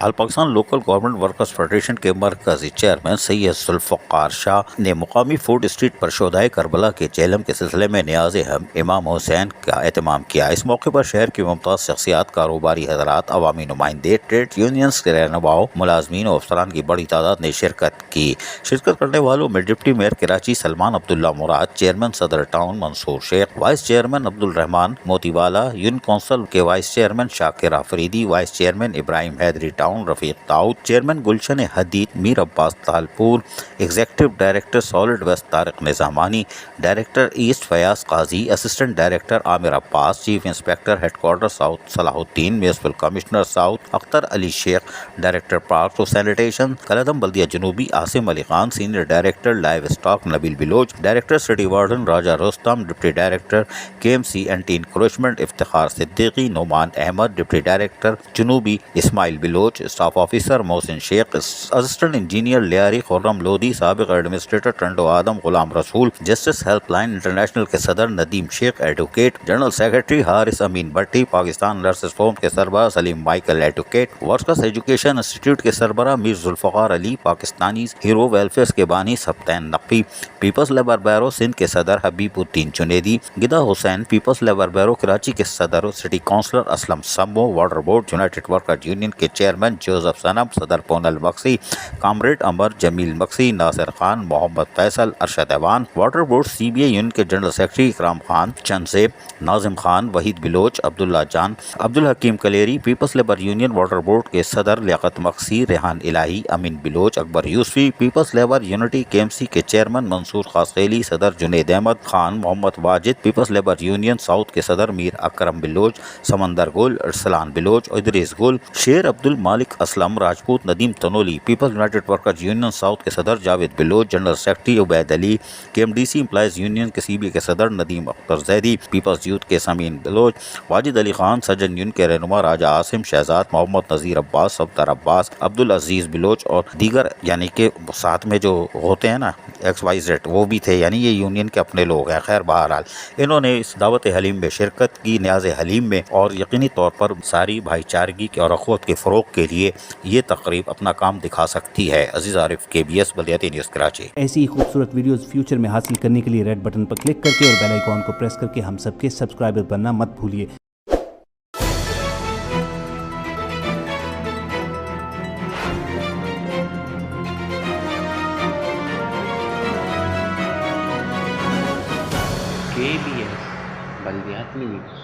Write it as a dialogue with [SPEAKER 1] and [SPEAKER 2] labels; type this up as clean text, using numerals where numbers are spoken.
[SPEAKER 1] آل Pakistan local government workers federation کے مرکزی chairman Syed Zulfiqar Shah نے مقامی فوڈ اسٹریٹ پر شہدائے کربلا کے چہلم کے سلسلے میں نیاز امام حسین کا اہتمام کیا۔ اس موقع پر شہر کی ممتاز شخصیات، کاروباری حضرات، عوامی نمائندے، ٹریڈ یونینز کے رہنماؤں، ملازمین اور افسران کی بڑی تعداد نے شرکت کی۔ شرکت کرنے والوں میں deputy mayor Karachi Salman Abdullah Murad, chairman Saddar town Mansoor Sheikh, vice chairman Abdul Rehman Motiwala, union council کے vice chairman Shakir Afridi, vice chairman Ibrahim Hyderi town Rafiq Daud, chairman Gulshan Hadeed Mir Abbas Talpur, executive director solid waste Tariq Nizamani, director east Fayyaz Qazi, assistant director Amir Abbas, chief inspector head quarter south Salah uddin, municipal commissioner south Akhtar Ali Sheikh, director parks و sanitation کلدم بلدیہ جنوبی Asim Ali Khan, senior director livestock Nabeel Baloch, director city warden Raja Rustam, deputy director K M C anti encroachment Iftikhar Siddiqui, Noman Ahmed, deputy director جنوبی Ismail Baloch, staff officer Mohsin Sheikh, assistant engineer Lyari Khurram Lodhi, سابق administrator Tando آدم غلام رسول، justice help line international کے صدر Nadeem Sheikh advocate, general secretary Haris Amin Batti, Pakistan nurses forum کے سربراہ Saleem Michael advocate, workers education institute کے سربراہ Mir Zulfiqar Ali, Pakistani hero welfare کے بانی Sibtain Naqvi, peoples labour bureau Sindh کے صدر Habib uddin Junaidi, Gada Hussain, peoples labour bureau Karachi کے صدر city councillor Aslam Samo, water board united worker union کے چیئرمین جوزف صنم، صدر Punal Maksi, comrade Umar Jamil mixie, Nasir Khan, Muhammad Faisal, Arshad Aiwan, water board C B A union کے general secretary Ikram Khan Chanzeb, Nazim Khan, Waheed Baloch, Abdullah Jan, Abdul Hakeem Kaleri, peoples labour union water board کے صدر Liaquat Maksi, Rehan Elahi, Amin Baloch, Akbar Yousufi, peoples labour unity K M C کے chairman Mansoor Khaskheli, صدر Junaid Ahmed Khan, Muhammad Wajid, peoples labour union south کے صدر میر اکرم بلوچ، سمندر گل، Arsalan Baloch, Idris Gul, Sher Abdul Malik Aslam Rajput, Nadeem Tanoli, peoples united workers union south کے صدر Javed Baloch, general secretary Obaid Ali, K M D C employees union کے سی بی کے صدر ندیم اختر زیدی، پیپلز یوتھ کے سمین بلوچ، واجد علی خان، سجن یونین کے رہنما راجہ عاصم شہزاد، محمد نذیر عباس، صفدر عباس، عبدالعزیز بلوچ اور دیگر، یعنی کہ ساتھ میں جو ہوتے ہیں نا ایکس وائی زیڈ وہ بھی تھے، یعنی یہ یونین کے اپنے لوگ ہیں۔ خیر بہرحال انہوں نے اس دعوت حلیم میں شرکت کی، نیاز حلیم میں، اور یقینی طور پر ساری بھائی چارگی کے اور اخوت کے فروغ کے لیے یہ تقریب اپنا کام دکھا سکتی ہے۔ عزیز عارف، KBS بلدیاتی نیوز کراچی۔
[SPEAKER 2] ایسی ہی خوبصورت ویڈیوز فیوچر میں حاصل کرنے کے لیے ریڈ بٹن پر کلک کر کے اور بیل آئیکن کو پریس کر کے ہم سب کے سبسکرائبر بننا مت بھولیے۔
[SPEAKER 3] KBS بلدیاتی نیوز۔